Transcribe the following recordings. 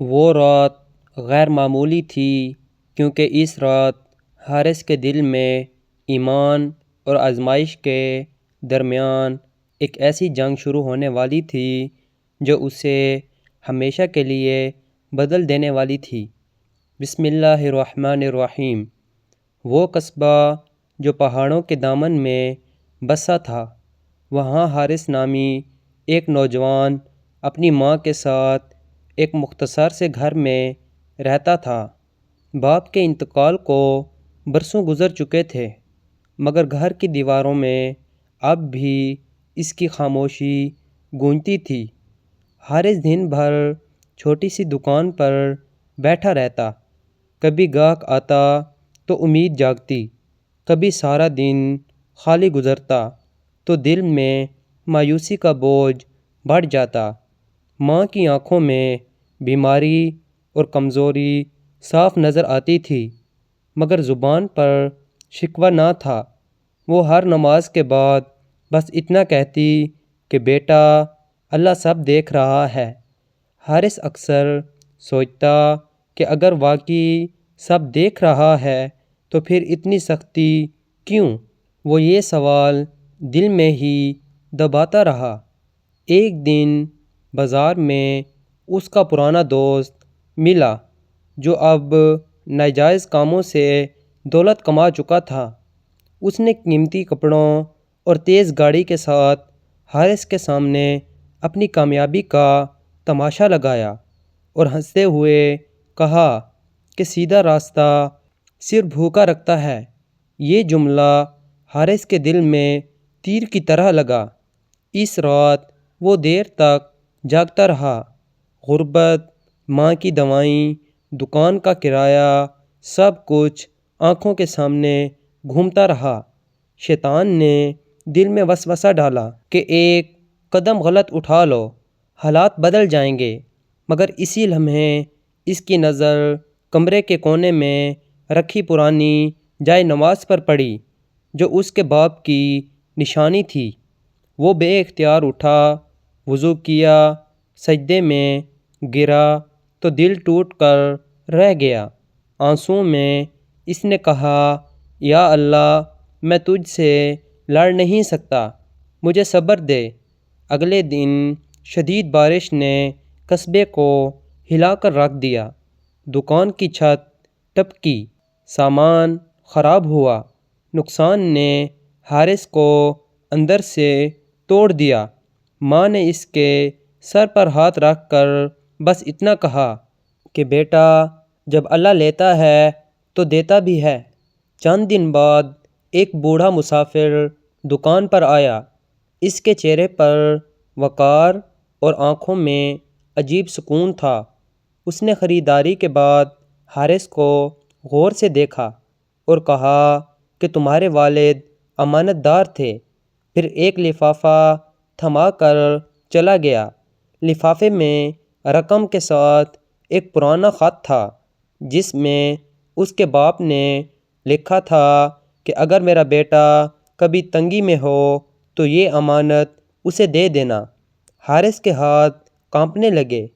وہ رات غیر معمولی تھی کیونکہ اس رات حارث کے دل میں ایمان اور آزمائش کے درمیان ایک ایسی جنگ شروع ہونے والی تھی جو اسے ہمیشہ کے لیے بدل دینے والی تھی۔ بسم اللہ الرحمن الرحیم۔ وہ قصبہ جو پہاڑوں کے دامن میں بسا تھا، وہاں حارث نامی ایک نوجوان اپنی ماں کے ساتھ ایک مختصر سے گھر میں رہتا تھا۔ باپ کے انتقال کو برسوں گزر چکے تھے، مگر گھر کی دیواروں میں اب بھی اس کی خاموشی گونجتی تھی۔ حارث دن بھر چھوٹی سی دکان پر بیٹھا رہتا، کبھی گاہک آتا تو امید جاگتی، کبھی سارا دن خالی گزرتا تو دل میں مایوسی کا بوجھ بڑھ جاتا۔ ماں کی آنکھوں میں بیماری اور کمزوری صاف نظر آتی تھی، مگر زبان پر شکوہ نہ تھا۔ وہ ہر نماز کے بعد بس اتنا کہتی کہ بیٹا، اللہ سب دیکھ رہا ہے۔ حارث اکثر سوچتا کہ اگر واقعی سب دیکھ رہا ہے تو پھر اتنی سختی کیوں؟ وہ یہ سوال دل میں ہی دباتا رہا۔ ایک دن بازار میں اس کا پرانا دوست ملا جو اب ناجائز کاموں سے دولت کما چکا تھا۔ اس نے قیمتی کپڑوں اور تیز گاڑی کے ساتھ حارث کے سامنے اپنی کامیابی کا تماشا لگایا اور ہنستے ہوئے کہا کہ سیدھا راستہ سر بھوکا رکھتا ہے۔ یہ جملہ حارث کے دل میں تیر کی طرح لگا۔ اس رات وہ دیر تک جاگتا رہا۔ غربت، ماں کی دوائیں، دکان کا کرایہ، سب کچھ آنکھوں کے سامنے گھومتا رہا۔ شیطان نے دل میں وسوسہ ڈالا کہ ایک قدم غلط اٹھا لو، حالات بدل جائیں گے، مگر اسی لمحے اس کی نظر کمرے کے کونے میں رکھی پرانی جائے نماز پر پڑی جو اس کے باپ کی نشانی تھی۔ وہ بے اختیار اٹھا، وضو کیا، سجدے میں گرا تو دل ٹوٹ کر رہ گیا۔ آنسوؤں میں اس نے کہا، یا اللہ، میں تجھ سے لڑ نہیں سکتا، مجھے صبر دے۔ اگلے دن شدید بارش نے قصبے کو ہلا کر رکھ دیا۔ دکان کی چھت ٹپکی، سامان خراب ہوا۔ نقصان نے حارث کو اندر سے توڑ دیا۔ ماں نے اس کے سر پر ہاتھ رکھ کر بس اتنا کہا کہ بیٹا، جب اللہ لیتا ہے تو دیتا بھی ہے۔ چند دن بعد ایک بوڑھا مسافر دکان پر آیا۔ اس کے چہرے پر وقار اور آنکھوں میں عجیب سکون تھا۔ اس نے خریداری کے بعد حارث کو غور سے دیکھا اور کہا کہ تمہارے والد امانت دار تھے۔ پھر ایک لفافہ تھما کر چلا گیا۔ لفافے میں رقم کے ساتھ ایک پرانا خط تھا جس میں اس کے باپ نے لکھا تھا کہ اگر میرا بیٹا کبھی تنگی میں ہو تو یہ امانت اسے دے دینا۔ حارث کے ہاتھ کانپنے لگے،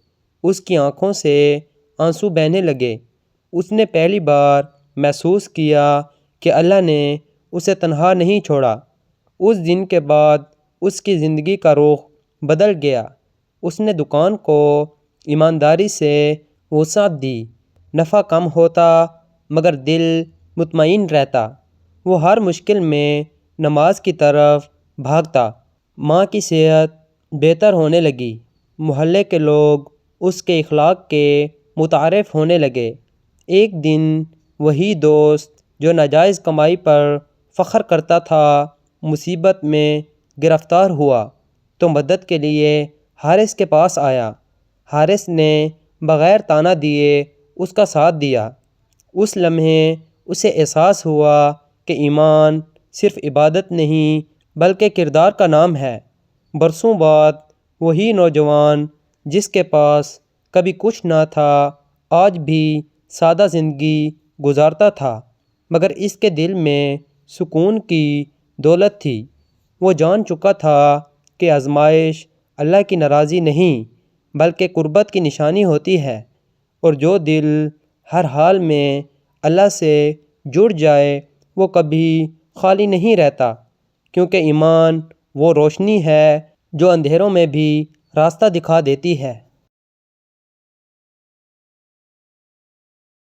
اس کی آنکھوں سے آنسو بہنے لگے۔ اس نے پہلی بار محسوس کیا کہ اللہ نے اسے تنہا نہیں چھوڑا۔ اس دن کے بعد اس کی زندگی کا رخ بدل گیا۔ اس نے دکان کو ایمانداری سے وسعت دی، نفع کم ہوتا مگر دل مطمئن رہتا۔ وہ ہر مشکل میں نماز کی طرف بھاگتا۔ ماں کی صحت بہتر ہونے لگی۔ محلے کے لوگ اس کے اخلاق کے متعارف ہونے لگے۔ ایک دن وہی دوست جو ناجائز کمائی پر فخر کرتا تھا مصیبت میں گرفتار ہوا تو مدد کے لیے حارث کے پاس آیا۔ حارث نے بغیر طعنہ دیے اس کا ساتھ دیا۔ اس لمحے اسے احساس ہوا کہ ایمان صرف عبادت نہیں بلکہ کردار کا نام ہے۔ برسوں بعد وہی نوجوان جس کے پاس کبھی کچھ نہ تھا آج بھی سادہ زندگی گزارتا تھا، مگر اس کے دل میں سکون کی دولت تھی۔ وہ جان چکا تھا کہ آزمائش اللہ کی ناراضی نہیں بلکہ قربت کی نشانی ہوتی ہے۔ اور جو دل ہر حال میں اللہ سے جڑ جائے وہ کبھی خالی نہیں رہتا، کیونکہ ایمان وہ روشنی ہے جو اندھیروں میں بھی راستہ دکھا دیتی ہے۔